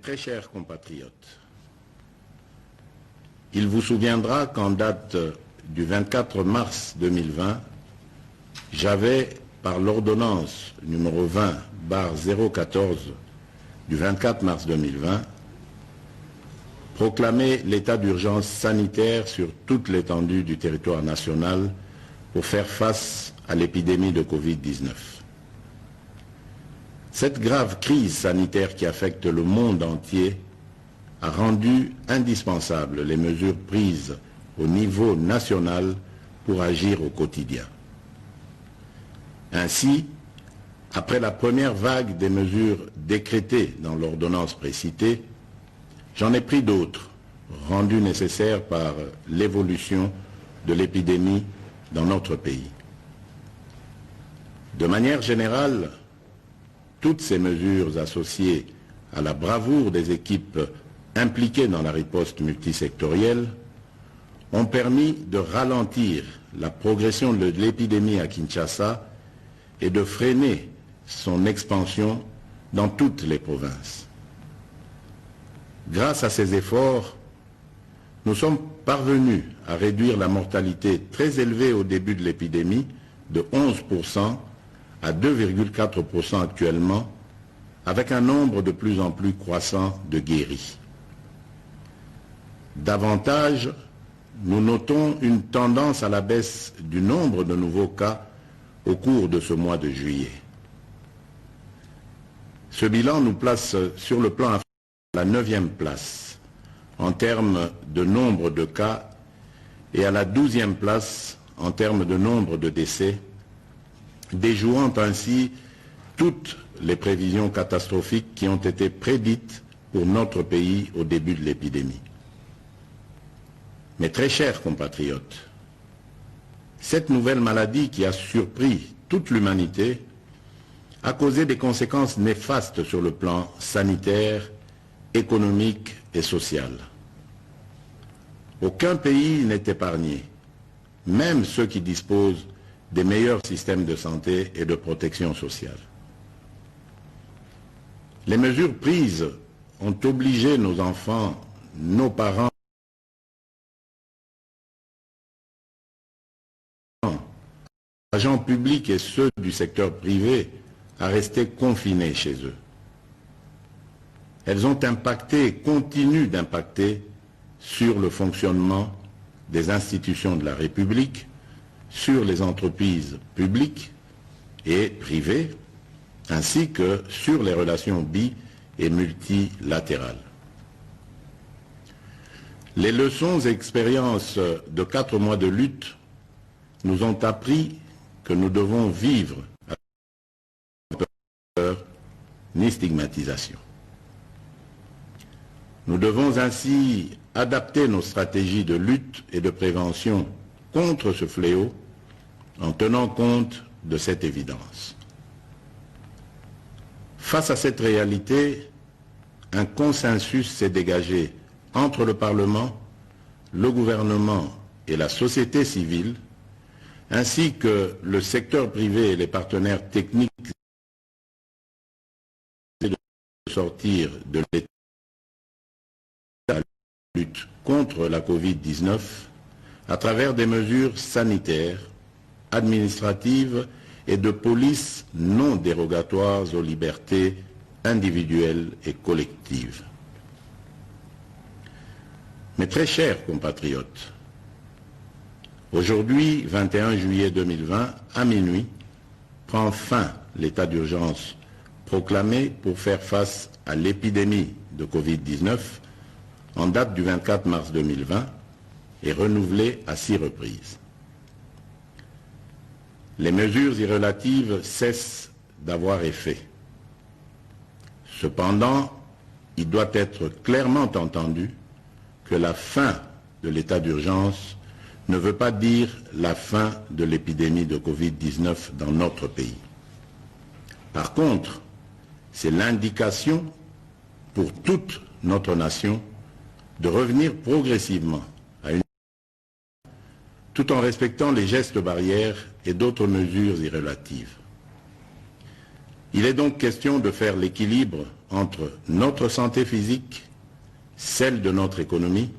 très chers compatriotes, il vous souviendra qu'en date du 24 mars 2020, j'avais, par l'ordonnance numéro 20/014 du 24 mars 2020, proclamé l'état d'urgence sanitaire sur toute l'étendue du territoire national pour faire face à l'épidémie de Covid-19. Cette grave crise sanitaire qui affecte le monde entier a rendu indispensables les mesures prises au niveau national pour agir au quotidien. Ainsi, après la première vague des mesures décrétées dans l'ordonnance précitée, j'en ai pris d'autres, rendues nécessaires par l'évolution de l'épidémie dans notre pays. De manière générale, toutes ces mesures associées à la bravoure des équipes impliquées dans la riposte multisectorielle ont permis de ralentir la progression de l'épidémie à Kinshasa et de freiner son expansion dans toutes les provinces. Grâce à ces efforts, nous sommes parvenus à réduire la mortalité très élevée au début de l'épidémie de 11% à 2,4% actuellement, avec un nombre de plus en plus croissant de guéris. Davantage, nous notons une tendance à la baisse du nombre de nouveaux cas au cours de ce mois de juillet. Ce bilan nous place sur le plan africain à la 9e place en termes de nombre de cas et à la 12e place en termes de nombre de décès, déjouant ainsi toutes les prévisions catastrophiques qui ont été prédites pour notre pays au début de l'épidémie. Mes très chers compatriotes, cette nouvelle maladie qui a surpris toute l'humanité a causé des conséquences néfastes sur le plan sanitaire, économique et social. Aucun pays n'est épargné, même ceux qui disposent des meilleurs systèmes de santé et de protection sociale. Les mesures prises ont obligé nos enfants, nos parents, agents publics et ceux du secteur privé à rester confinés chez eux. Elles ont impacté et continuent d'impacter sur le fonctionnement des institutions de la République, sur les entreprises publiques et privées, ainsi que sur les relations bi- et multilatérales. Les leçons et expériences de 4 mois de lutte nous ont appris que nous devons vivre avec peur ni stigmatisation. Nous devons ainsi adapter nos stratégies de lutte et de prévention contre ce fléau en tenant compte de cette évidence. Face à cette réalité, un consensus s'est dégagé entre le Parlement, le gouvernement et la société civile, ainsi que le secteur privé et les partenaires techniques de sortir de l'état de lutte contre la Covid-19 à travers des mesures sanitaires, administratives et de police non dérogatoires aux libertés individuelles et collectives. Mes très chers compatriotes, aujourd'hui, 21 juillet 2020, à minuit, prend fin l'état d'urgence proclamé pour faire face à l'épidémie de Covid-19 en date du 24 mars 2020 et renouvelé à 6 reprises. Les mesures y relatives cessent d'avoir effet. Cependant, il doit être clairement entendu que la fin de l'état d'urgence ne veut pas dire la fin de l'épidémie de Covid-19 dans notre pays. Par contre, c'est l'indication pour toute notre nation de revenir progressivement à une tout en respectant les gestes barrières et d'autres mesures y relatives. Il est donc question de faire l'équilibre entre notre santé physique, celle de notre économie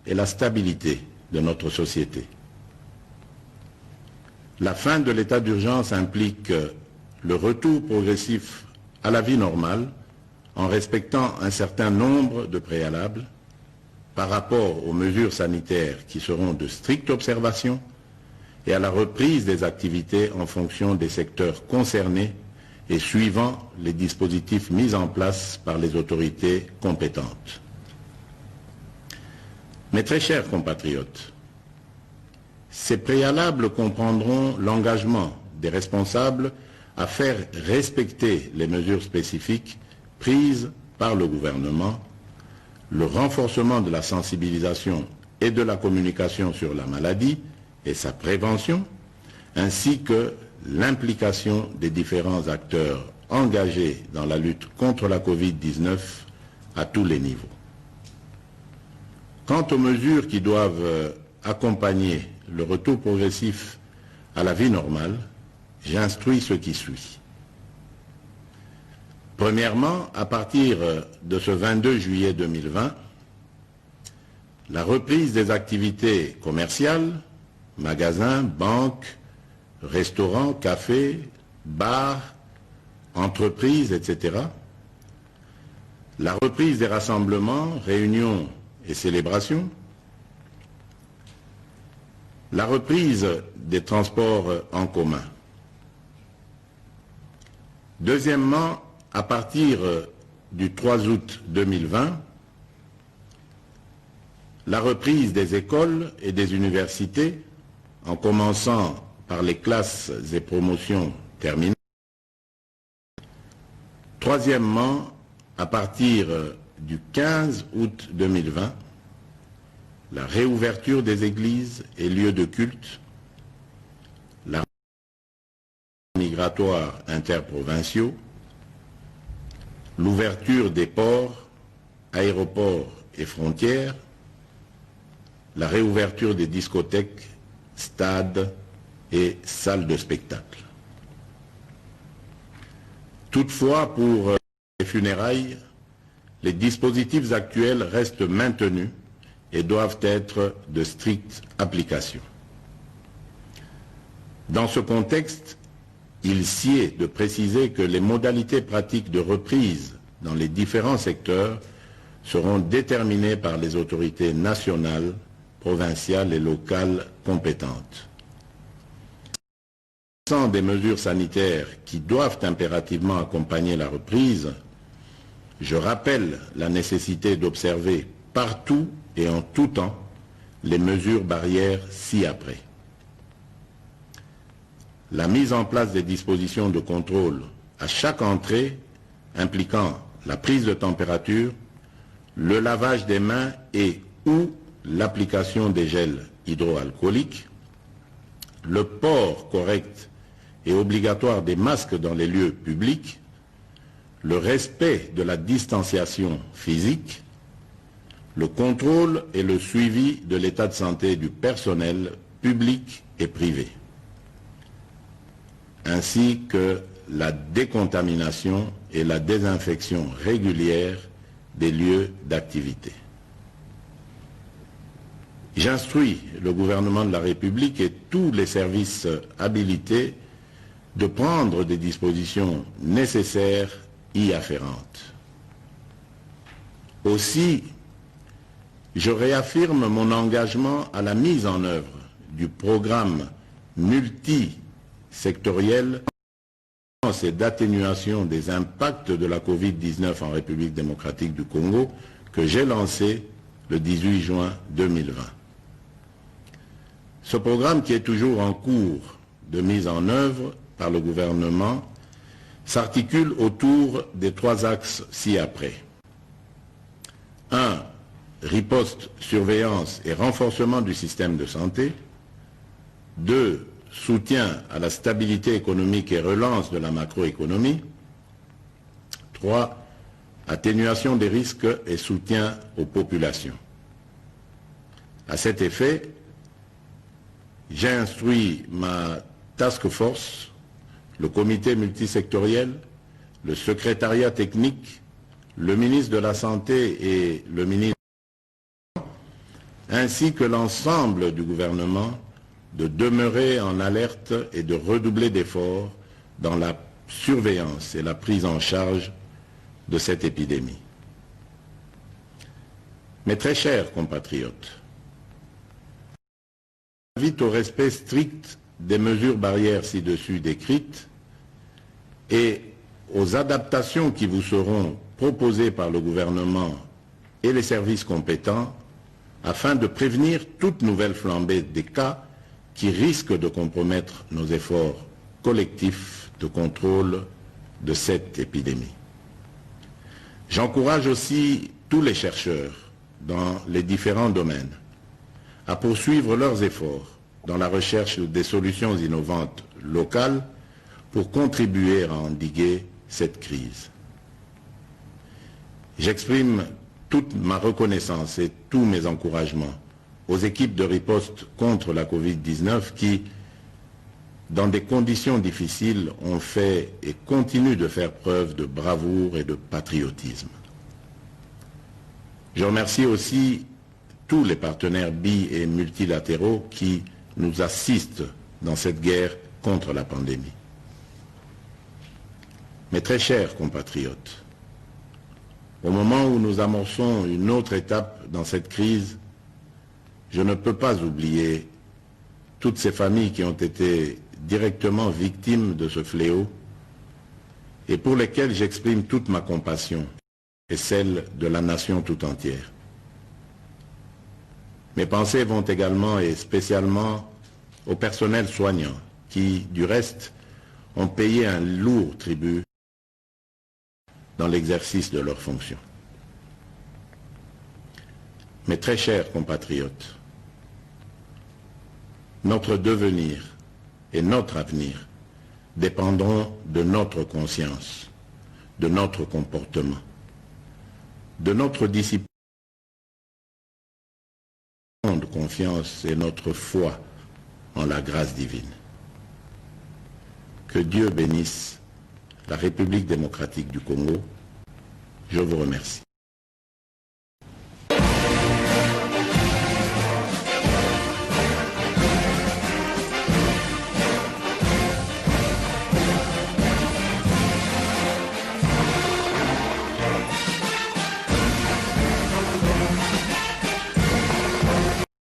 et la stabilité de notre société. La fin de l'état d'urgence implique le retour progressif à la vie normale en respectant un certain nombre de préalables par rapport aux mesures sanitaires qui seront de stricte observation et à la reprise des activités en fonction des secteurs concernés et suivant les dispositifs mis en place par les autorités compétentes. Mes très chers compatriotes, ces préalables comprendront l'engagement des responsables à faire respecter les mesures spécifiques prises par le gouvernement, le renforcement de la sensibilisation et de la communication sur la maladie et sa prévention, ainsi que l'implication des différents acteurs engagés dans la lutte contre la Covid-19 à tous les niveaux. Quant aux mesures qui doivent accompagner le retour progressif à la vie normale, j'instruis ce qui suit. Premièrement, à partir de ce 22 juillet 2020, la reprise des activités commerciales, magasins, banques, restaurants, cafés, bars, entreprises, etc. La reprise des rassemblements, réunions et célébrations. La reprise des transports en commun. Deuxièmement, à partir du 3 août 2020, la reprise des écoles et des universités, en commençant par les classes et promotions terminales. Troisièmement, à partir du 15 août 2020, la réouverture des églises et lieux de culte, la migratoire interprovinciaux, l'ouverture des ports, aéroports et frontières, la réouverture des discothèques, stades et salles de spectacle. Toutefois, pour les funérailles, les dispositifs actuels restent maintenus et doivent être de stricte application. Dans ce contexte, il sied de préciser que les modalités pratiques de reprise dans les différents secteurs seront déterminées par les autorités nationales, provinciales et locales compétentes. Sans des mesures sanitaires qui doivent impérativement accompagner la reprise, je rappelle la nécessité d'observer partout et en tout temps les mesures barrières ci-après. La mise en place des dispositions de contrôle à chaque entrée impliquant la prise de température, le lavage des mains et ou l'application des gels hydroalcooliques, le port correct et obligatoire des masques dans les lieux publics, le respect de la distanciation physique, le contrôle et le suivi de l'état de santé du personnel public et privé, ainsi que la décontamination et la désinfection régulière des lieux d'activité. J'instruis le gouvernement de la République et tous les services habilités de prendre des dispositions nécessaires y afférentes. Aussi, je réaffirme mon engagement à la mise en œuvre du programme multisectoriel et d'atténuation des impacts de la Covid-19 en République démocratique du Congo que j'ai lancé le 18 juin 2020. Ce programme, qui est toujours en cours de mise en œuvre par le gouvernement, s'articule autour des trois axes ci-après. 1. Riposte, surveillance et renforcement du système de santé. 2. Soutien à la stabilité économique et relance de la macroéconomie. 3. Atténuation des risques et soutien aux populations. À cet effet, j'ai instruit ma task force, le comité multisectoriel, le secrétariat technique le ministre de la Santé et le ministre, ainsi que l'ensemble du gouvernement, de demeurer en alerte et de redoubler d'efforts dans la surveillance et la prise en charge de cette épidémie. Mes très chers compatriotes, j'invite au respect strict des mesures barrières ci-dessus décrites et aux adaptations qui vous seront proposées par le gouvernement et les services compétents afin de prévenir toute nouvelle flambée des cas qui risquent de compromettre nos efforts collectifs de contrôle de cette épidémie. J'encourage aussi tous les chercheurs dans les différents domaines à poursuivre leurs efforts dans la recherche des solutions innovantes locales pour contribuer à endiguer cette crise. J'exprime toute ma reconnaissance et tous mes encouragements aux équipes de riposte contre la Covid-19 qui, dans des conditions difficiles, ont fait et continuent de faire preuve de bravoure et de patriotisme. Je remercie aussi tous les partenaires bi- et multilatéraux qui nous assistent dans cette guerre contre la pandémie. Mes très chers compatriotes, au moment où nous amorçons une autre étape dans cette crise, je ne peux pas oublier toutes ces familles qui ont été directement victimes de ce fléau et pour lesquelles j'exprime toute ma compassion et celle de la nation tout entière. Mes pensées vont également et spécialement au personnel soignant qui, du reste, ont payé un lourd tribut dans l'exercice de leurs fonctions. Mes très chers compatriotes, notre devenir et notre avenir dépendront de notre conscience, de notre comportement, de notre discipline, de confiance et notre foi en la grâce divine. Que Dieu bénisse la République démocratique du Congo. Je vous remercie.